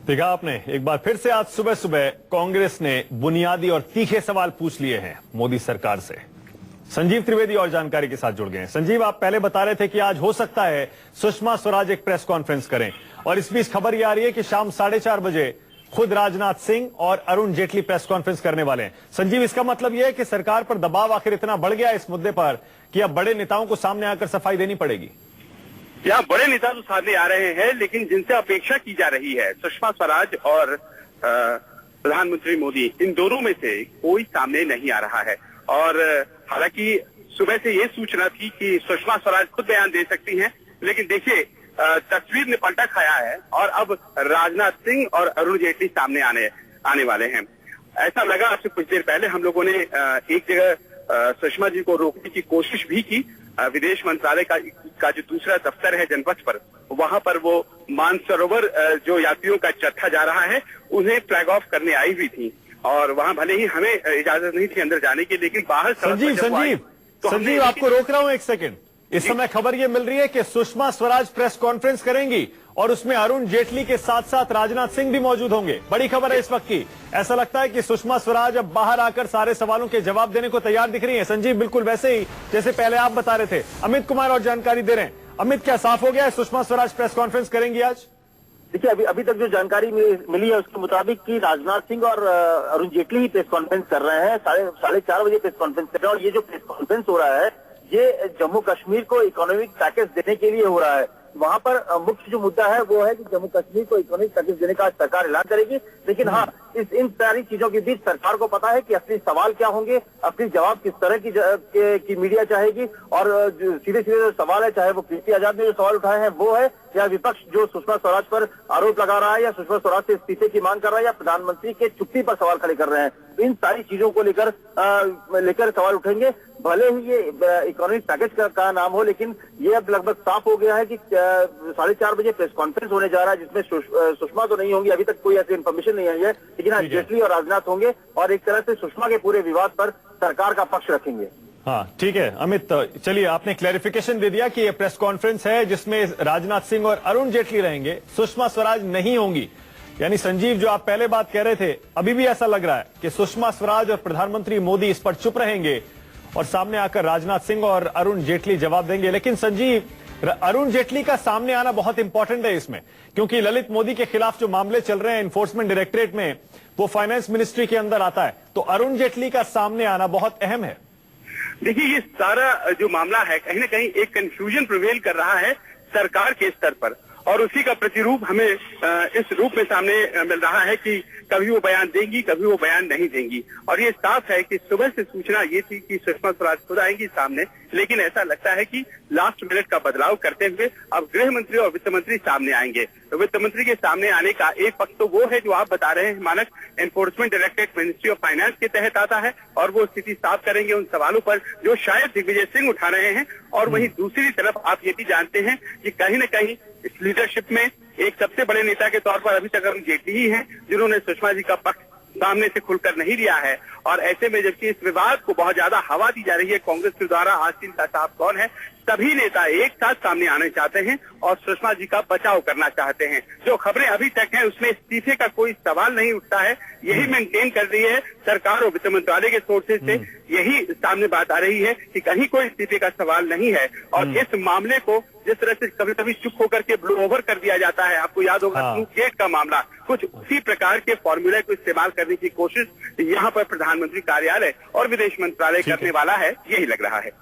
देखा आपने, एक बार फिर से आज सुबह सुबह कांग्रेस ने बुनियादी और तीखे सवाल पूछ लिए हैं मोदी सरकार से। संजीव त्रिवेदी और जानकारी के साथ जुड़ गए हैं। संजीव, आप पहले बता रहे थे कि आज हो सकता है सुषमा स्वराज एक प्रेस कॉन्फ्रेंस करें, और इस बीच खबर यह आ रही है कि शाम 4:30 बजे खुद राजनाथ सिंह और अरुण जेटली प्रेस कॉन्फ्रेंस करने वाले हैं। संजीव, इसका मतलब यह है कि सरकार पर दबाव आखिर इतना बढ़ गया इस मुद्दे पर कि अब बड़े नेताओं को सामने आकर सफाई देनी पड़ेगी। यहाँ बड़े नेता तो सामने आ रहे हैं, लेकिन जिनसे अपेक्षा की जा रही है, सुषमा स्वराज और प्रधानमंत्री मोदी, इन दोनों में से कोई सामने नहीं आ रहा है। और हालांकि सुबह से ये सूचना थी कि सुषमा स्वराज खुद बयान दे सकती हैं, लेकिन देखिए तस्वीर ने पलटा खाया है और अब राजनाथ सिंह और अरुण जेटली सामने आने वाले हैं। ऐसा लगा आपसे कुछ देर पहले हम लोगों ने एक जगह सुषमा जी को रोकने की कोशिश भी की। विदेश मंत्रालय का जो दूसरा दफ्तर है जनपथ पर, वहां पर वो मानसरोवर जो यात्रियों का जत्था जा रहा है उन्हें फ्लैग ऑफ करने आई हुई थी, और वहां भले ही हमें इजाजत नहीं थी अंदर जाने की, लेकिन बाहर संजीव आपको रोक रहा हूं एक सेकंड। इस समय खबर ये मिल रही है कि सुषमा स्वराज प्रेस कॉन्फ्रेंस करेंगी और उसमें अरुण जेटली के साथ साथ राजनाथ सिंह भी मौजूद होंगे। बड़ी खबर है इस वक्त की। ऐसा लगता है कि सुषमा स्वराज अब बाहर आकर सारे सवालों के जवाब देने को तैयार दिख रही है। संजीव, बिल्कुल वैसे ही जैसे पहले आप बता रहे थे। अमित कुमार और जानकारी दे रहे हैं। अमित, क्या साफ हो गया है सुषमा स्वराज प्रेस कॉन्फ्रेंस करेंगी आज? देखिए, अभी तक जो जानकारी मिली है उसके मुताबिक कि राजनाथ सिंह और अरुण जेटली ही प्रेस कॉन्फ्रेंस कर रहे हैं। 4:30 बजे प्रेस कॉन्फ्रेंस कर रहे हैं, और ये जो प्रेस कॉन्फ्रेंस हो रहा है ये जम्मू कश्मीर को इकोनॉमिक पैकेज देने के लिए हो रहा है। वहां पर मुख्य जो मुद्दा है वो है कि जम्मू कश्मीर को इकोनॉमिक पैकेज देने का सरकार ऐलान करेगी। लेकिन हाँ, इन सारी चीजों के बीच सरकार को पता है कि असली सवाल क्या होंगे, असली जवाब किस तरह की मीडिया चाहेगी, और सीधे सीधे जो सवाल है, चाहे वो कीर्ति आजाद ने जो सवाल उठाए हैं वो है, या विपक्ष जो सुषमा स्वराज पर आरोप लगा रहा है, या सुषमा स्वराज से इस्तीफे की मांग कर रहा है, या प्रधानमंत्री के चुप्पी पर सवाल खड़े कर रहे हैं। इन सारी चीजों को लेकर सवाल उठेंगे। भले ही ये इकोनॉमिक पैकेज का नाम हो, लेकिन ये अब लगभग साफ हो गया है कि 4:30 बजे प्रेस कॉन्फ्रेंस होने जा रहा है, जिसमें सुषमा तो नहीं होंगी, अभी तक कोई ऐसी इन्फॉर्मेशन नहीं आई है, लेकिन आज जेटली और राजनाथ होंगे और एक तरह से सुषमा के पूरे विवाद पर सरकार का पक्ष रखेंगे। हाँ, ठीक है अमित, चलिए आपने क्लैरिफिकेशन दे दिया कि ये प्रेस कॉन्फ्रेंस है जिसमें राजनाथ सिंह और अरुण जेटली रहेंगे, सुषमा स्वराज नहीं होंगी। यानी संजीव, जो आप पहले बात कह रहे थे, अभी भी ऐसा लग रहा है कि सुषमा स्वराज और प्रधानमंत्री मोदी इस पर चुप रहेंगे और सामने आकर राजनाथ सिंह और अरुण जेटली जवाब देंगे। लेकिन संजीव, अरुण जेटली का सामने आना बहुत इंपॉर्टेंट है इसमें, क्योंकि ललित मोदी के खिलाफ जो मामले चल रहे हैं एनफोर्समेंट डायरेक्टरेट में, वो फाइनेंस मिनिस्ट्री के अंदर आता है। तो अरुण जेटली का सामने आना बहुत अहम है। देखिए, ये सारा जो मामला है कहीं ना कहीं एक कंफ्यूजन प्रिवेल कर रहा है सरकार के स्तर पर, और उसी का प्रतिरूप हमें इस रूप में सामने मिल रहा है कि कभी वो बयान देंगी, कभी वो बयान नहीं देंगी। और ये साफ है कि सुबह से सूचना ये थी कि सुषमा स्वराज खुद आएंगी सामने, लेकिन ऐसा लगता है कि लास्ट मिनट का बदलाव करते हुए अब गृह मंत्री और वित्त मंत्री सामने आएंगे। तो वित्त मंत्री के सामने आने का एक पक्ष तो वो है जो आप बता रहे हैं, मानक enforcement directorate ministry of finance के तहत आता है, और वो स्थिति साफ करेंगे उन सवालों पर जो शायद दिग्विजय सिंह उठा रहे हैं। और वहीं दूसरी तरफ आप ये भी जानते हैं कि कहीं न कहीं इस लीडरशिप में एक सबसे बड़े नेता के तौर पर अभी तक अरुण जेटली ही हैं, जिन्होंने सुषमा जी का पक्ष सामने से खुलकर नहीं लिया है। और ऐसे में जबकि इस विवाद को बहुत ज्यादा हवा दी जा रही है कांग्रेस के द्वारा, आस्तीन का साहब कौन है, सभी नेता एक साथ सामने आना चाहते हैं और सुषमा जी का बचाव करना चाहते हैं। जो खबरें अभी तक हैं उसमें इस्तीफे का कोई सवाल नहीं उठता है, यही मेंटेन कर रही है सरकार और वित्त मंत्रालय के सोर्सेज से यही सामने बात आ रही है कि कहीं कोई इस्तीफे का सवाल नहीं है। और इस मामले को जिस तरह से कभी कभी चुप होकर के ब्लो ओवर कर दिया जाता है, आपको याद होगा गेट का मामला, कुछ उसी प्रकार के फॉर्मूले को इस्तेमाल करने की कोशिश यहाँ पर प्रधानमंत्री कार्यालय और विदेश मंत्रालय करने वाला है, यही लग रहा है।